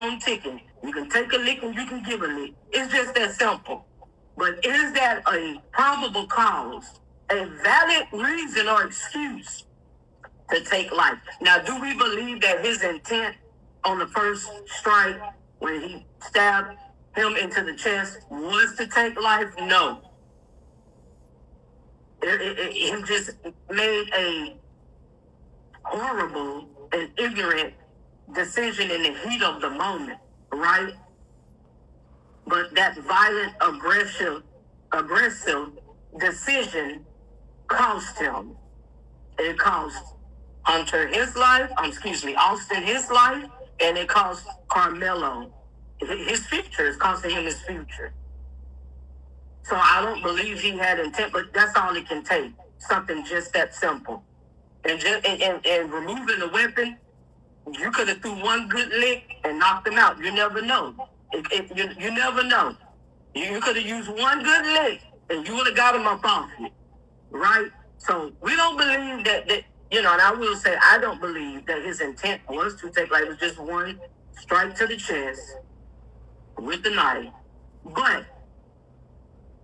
own ticking. You can take a lick and you can give a lick. It's just that simple. But is that a probable cause, a valid reason or excuse to take life? Now, do we believe that his intent on the first strike, when he stabbed him into the chest, was to take life? No. He just made a horrible and ignorant decision in the heat of the moment, right? But that violent, aggressive decision cost him. It cost Austin his life, and it cost Karmelo his future. It's costing him his future. So I don't believe he had intent, but that's all it can take. Something just that simple. And removing the weapon, you could have threw one good lick and knocked him out. You never know. You never know. You could have used one good lick and you would have got him up off you, right? So we don't believe that, and I will say I don't believe that his intent was to take life. It was just one strike to the chest with the knife. But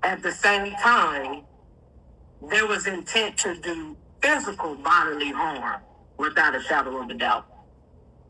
at the same time, there was intent to do physical bodily harm without a shadow of a doubt.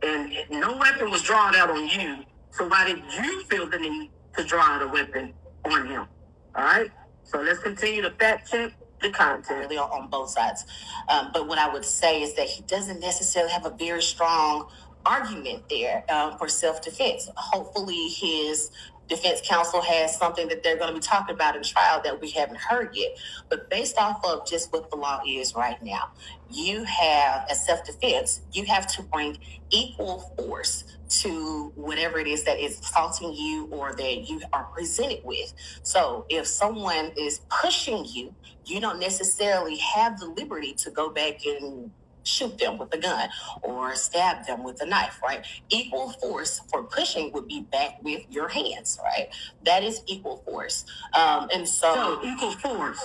And no weapon was drawn out on you, so why did you feel the need to draw out a weapon on him? All right? So let's continue to fact check the content. Really on both sides. But what I would say is that he doesn't necessarily have a very strong argument there for self-defense. Hopefully his defense counsel has something that they're going to be talking about in trial that we haven't heard yet. But based off of just what the law is right now, you have, as self-defense, you have to bring equal force to whatever it is that is assaulting you or that you are presented with. So if someone is pushing you, you don't necessarily have the liberty to go back and shoot them with a gun or stab them with a knife, right? Equal force for pushing would be back with your hands, right? That is equal force. And so equal force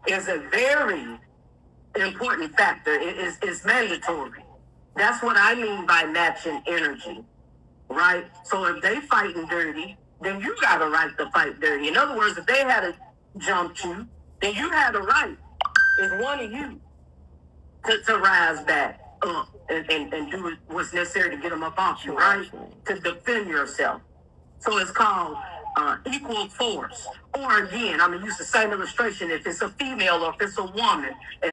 is a very important factor. It's mandatory. That's what I mean by matching energy, right? So if they fighting dirty, then you got a right to fight dirty. In other words, if they had to jump you, then you had a right. It's one of you to rise back up and do what's necessary to get them up off you, right? To defend yourself. So it's called equal force. Or again, I'm going to use the same illustration if it's a female or if it's a woman.